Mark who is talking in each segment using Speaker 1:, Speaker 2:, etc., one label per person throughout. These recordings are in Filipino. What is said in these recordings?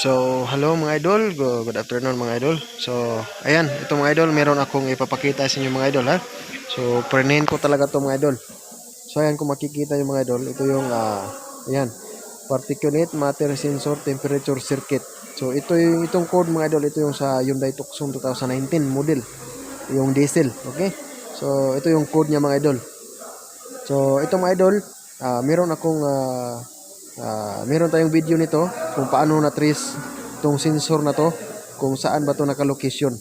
Speaker 1: So, hello mga idol. Good afternoon mga idol. So, ayan, ito mga idol, meron akong ipapakita sa inyo mga idol ha. So, prenin ko talaga to mga idol. So, ayan kung makikita yung mga idol, ito yung ayan, particulate matter sensor temperature circuit. So, itong code mga idol, ito yung sa Hyundai Tucson 2019 model, yung diesel, okay? So, ito yung code niya mga idol. So, ito mga idol, meron tayong video nito kung paano na-trace itong sensor na to, kung saan ba to naka-location.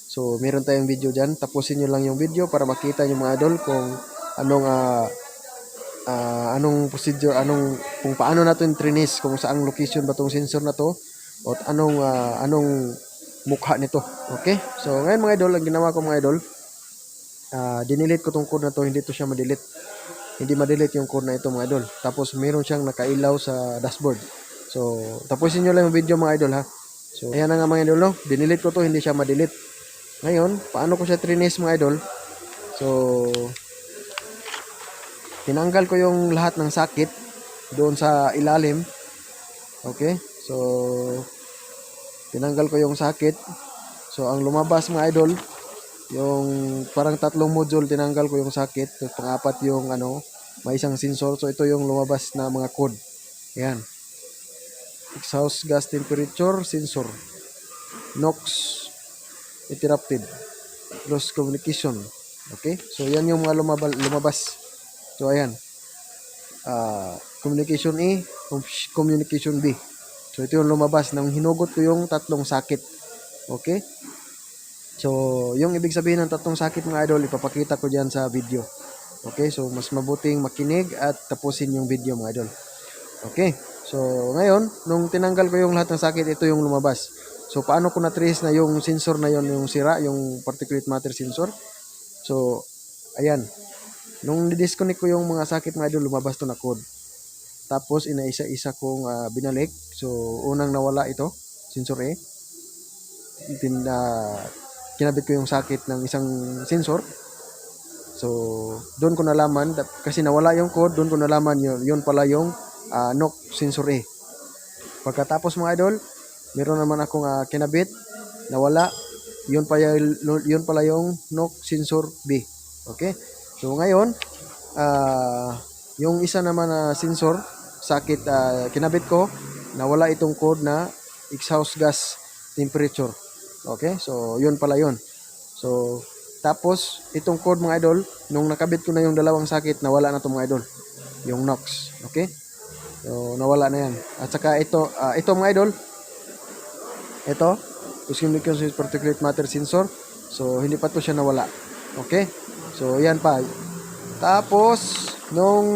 Speaker 1: So, meron tayong video dyan. Tapusin nyo lang yung video para makita nyo mga idol kung anong procedure, kung paano natin trace, kung saan location ba tong sensor na to, o anong mukha nito. Okay? So, ngayon mga idol, ang ginawa ko mga idol, dinelete ko tong code na to, hindi to siya ma-delete. Hindi ma-delete yung code na ito mga idol. Tapos meron siyang nakailaw sa dashboard. So, tapusin nyo lang yung video mga idol ha. So, ayan na nga mga idol, no? Dinelete ko to, hindi siya ma-delete. Ngayon, paano ko siya trinace mga idol? So, tinanggal ko yung lahat ng sakit doon sa ilalim. Okay? So, tinanggal ko yung sakit. So, ang lumabas mga idol, yung parang tatlong module, tinanggal ko yung sakit. Tapos pang-apat yung may isang sensor. So, ito yung lumabas na mga code. Ayan. Exhaust gas temperature sensor. NOx interrupted. Lost communication. Okay? So, yan yung mga lumabas. So, ayan. Communication A, communication B. So, ito yung lumabas. Nang hinugot ko yung tatlong sakit. Okay? So, yung ibig sabihin ng tatlong sakit mga idol, ipapakita ko dyan sa video. Okay? So, mas mabuting makinig at tapusin yung video mga idol. Okay? So, ngayon, nung tinanggal ko yung lahat ng sakit, ito yung lumabas. So, paano ko na-trace na yung sensor na yon, yung sira, yung particulate matter sensor? So, ayan. Nung disconnect ko yung mga sakit mga idol, lumabas to na code. Tapos, inaisa-isa kong binalik. So, unang nawala ito, sensor A. Kinabit ko yung sakit ng isang sensor. So, doon ko nalaman, kasi nawala yung code, doon ko nalaman yun pala yung NOx sensor A. Pagkatapos mga idol, meron naman akong kinabit, nawala, yun pala yung NOx sensor B. Okay? So, ngayon, yung isa naman na sensor, sakit, kinabit ko, nawala itong code na exhaust gas temperature. Okay? So, yun pala yun. So, tapos, itong code mga idol, nung nakabit ko na yung dalawang sakit, nawala na ito mga idol. Yung NOx. Okay? So, nawala na yan. At saka ito mga idol, ito, communication particulate matter sensor. So, hindi pa ito siya nawala. Okay? So, yan pa. Tapos, nung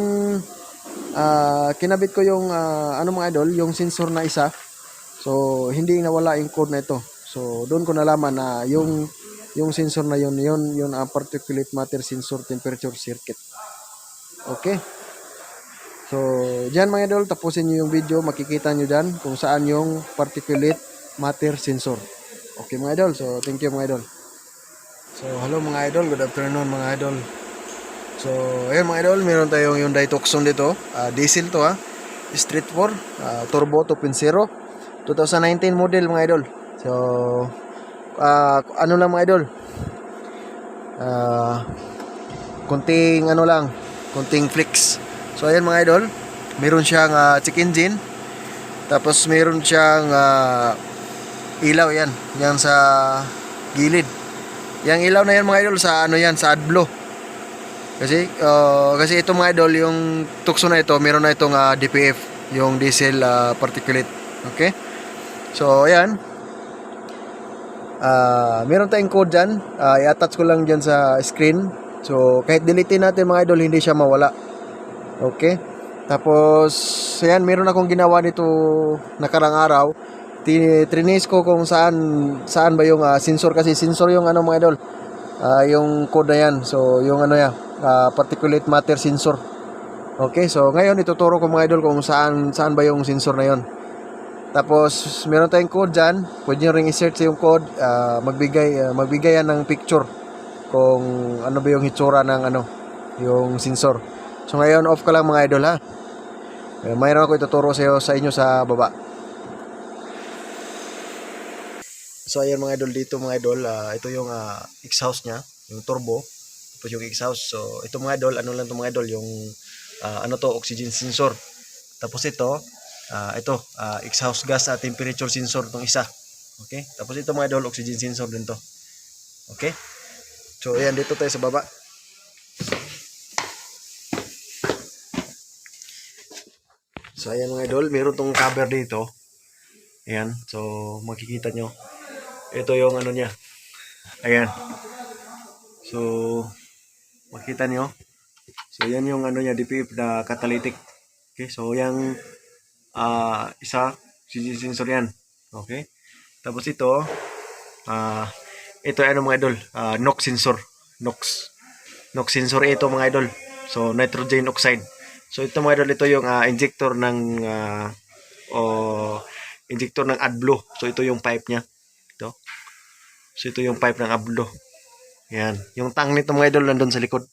Speaker 1: kinabit ko yung, mga idol, yung sensor na isa, so, hindi nawala yung code na ito. So, doon ko nalaman na yung sensor na yun particulate matter sensor temperature circuit. Okay? So, dyan mga idol, tapusin nyo yung video, makikita nyo dyan kung saan yung particulate matter sensor. Okay mga idol, so thank you mga idol. So, hello mga idol, good afternoon mga idol. So, ayan mga idol, meron tayong Hyundai Tucson dito, diesel to Street 4, turbo 2.0, 2019 model mga idol. So, ano lang mga idol, konting flex. So, ayan mga idol, meron siyang check engine, tapos meron siyang ilaw yan sa gilid. Yang ilaw na yan mga idol sa sa AdBlue. Kasi ito mga idol, yung Tucson na ito, meron na itong DPF, yung diesel particulate. Okay? So, ayan. Meron tayong code dyan. I-attach ko lang dyan sa screen. So, kahit delete natin mga idol, hindi siya mawala. Okay? Tapos, ayan, meron akong ginawa nito nakarang araw. Trinace ko kung saan ba yung sensor, kasi sensor yung mga idol. Yung code na yan. So, yung particulate matter sensor. Okay? So, ngayon, ituturo ko mga idol kung saan ba yung sensor na yon. Tapos, meron tayong code dyan. Pwede nyo ring i-search yung code. Magbigay yan ng picture kung ano ba yung hitsura ng yung sensor. So, ngayon, off ka lang mga idol ha. Mayroon ako ituturo sa inyo sa baba. So ayan mga idol, dito mga idol, ito yung exhaust niya, yung turbo, tapos yung exhaust. So ito mga idol, ano lang to mga idol, yung ano to, oxygen sensor. Tapos ito, exhaust gas temperature sensor tong isa. Okay? Tapos ito mga idol, oxygen sensor din to. Okay? So ayan, dito tayo sa baba. So ayan mga idol, meron tong cover dito. Ayan, so makikita nyo. Ito yung ano niya. Ayan. So makita nyo. So yan yung ano niya, DPF na catalytic. Okay, so yung isa, sensor yan. Okay. Tapos ito ano mga idol, NOx sensor. NOx sensor ito mga idol. So nitrogen oxide. So ito mga idol, ito yung injector ng injector ng AdBlue. So ito yung pipe niya. Ito. So ito yung pipe ng AdBlue. Yan. Yung tang nito mga idol nandun sa likod.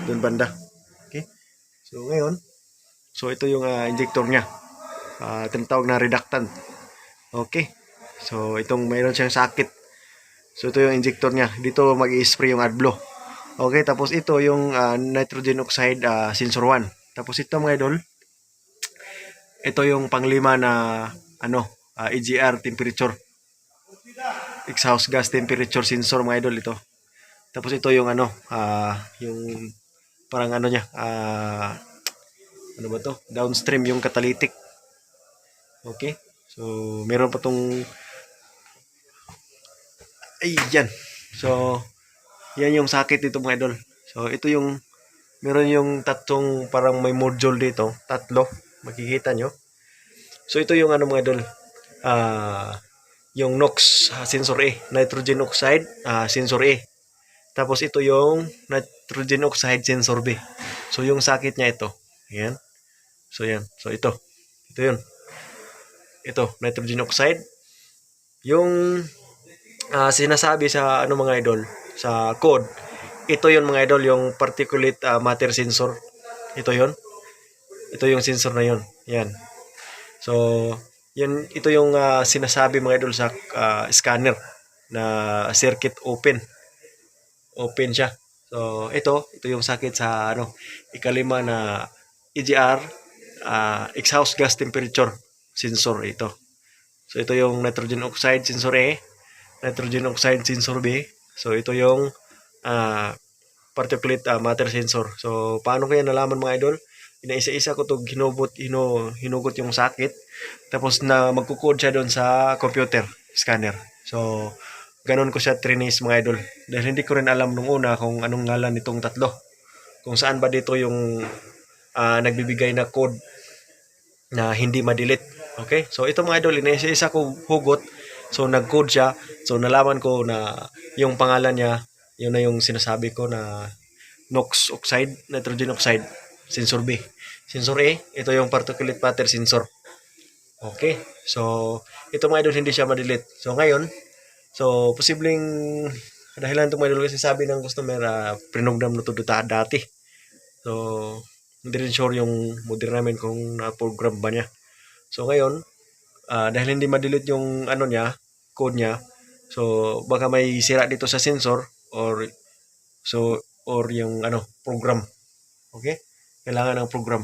Speaker 1: Doon banda. Okay. So ngayon, so ito yung injector niya. Tinatawag na reductant. Okay. So itong mayroon siyang sakit. So ito yung injector niya. Dito mag-i-spray yung AdBlue. Okay, tapos ito yung nitrogen oxide sensor 1. Tapos ito mga idol, ito yung panglima na EGR temperature. Exhaust gas temperature sensor mga idol ito. Tapos ito yung yung parang ano niya, ano ba to? Downstream yung catalytic. Okay? So, meron pa tong yan. So, yan yung sakit dito mga idol. So, ito yung meron yung tatlong parang may module dito. Tatlo. Makikita nyo. So, ito yung mga idol. Yung NOx sensor A. Nitrogen oxide sensor A. Tapos ito yung nitrogen oxide sensor B. So, yung sakit niya ito. Ayan. So, yan. So, ito. Ito yun. Ito, nitrogen oxide. Yung sinasabi sa mga idol, sa code, ito yun mga idol, yung particulate matter sensor. Ito yun. Ito yung sensor na yun. Yan. So, ito yung sinasabi mga idol sa scanner na circuit open. Open siya. So, ito yung sakit sa ikalima na EGR, exhaust gas temperature sensor ito. So, ito yung nitrogen oxide sensor A, nitrogen oxide sensor B. So, ito yung particulate matter sensor. So, paano kaya nalaman mga idol? Inaisa-isa ko ito hinugot yung sakit. Tapos na magkukode siya doon sa computer scanner. So, ganon ko siya trinis mga idol. Dahil hindi ko rin alam nung una kung anong ngalan nitong tatlo. Kung saan ba dito yung nagbibigay na code na hindi ma-delete. Okay? So, ito mga idol, inaisa-isa ko hugot. So, nag-code siya. So, nalaman ko na yung pangalan niya, yun na yung sinasabi ko na NOx oxide, nitrogen oxide, sensor B. Sensor A, ito yung particulate matter sensor. Okay. So, ito mga idol, hindi siya ma-delete. So, ngayon, posibleng dahilan itong mga idol kasi sabi ng customer, prinogram na ito dati. So, hindi rin sure yung model namin kung na-program ba niya. So, ngayon, dahil hindi ma-delete yung code niya, so, baka may sira dito sa sensor or yung program. Okay? Kailangan ng program.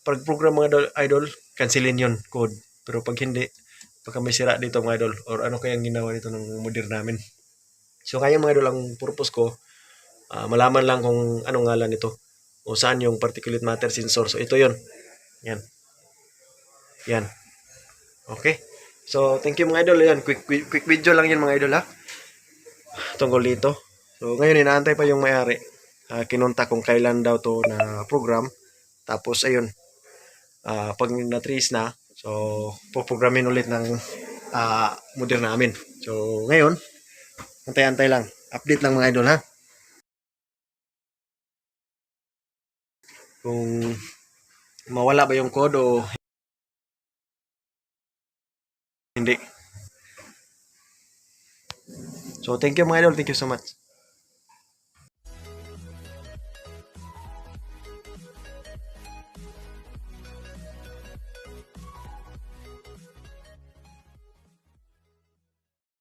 Speaker 1: Pag program mga idol, cancelin yun, code. Pero pag hindi, baka may sira dito mga idol or ano kayang ginawa dito ng model namin. So kaya mga idol, ang purpose ko, malaman lang kung anong ngalan ito o saan yung particulate matter sensor. So ito yun. Yan. Yan. Okay. So thank you mga idol. Yan. Quick video lang yan mga idol ha. Tungkol dito. So ngayon inaantay pa yung may-ari. Kinontak kung kailan daw to na program. Tapos ayun. Pag na-trace na, so puprogramin ulit ng model namin. So ngayon, antay-antay lang. Update lang mga idol ha. Kung mawala ba yung code o hindi. So thank you mga idol. Thank you so much.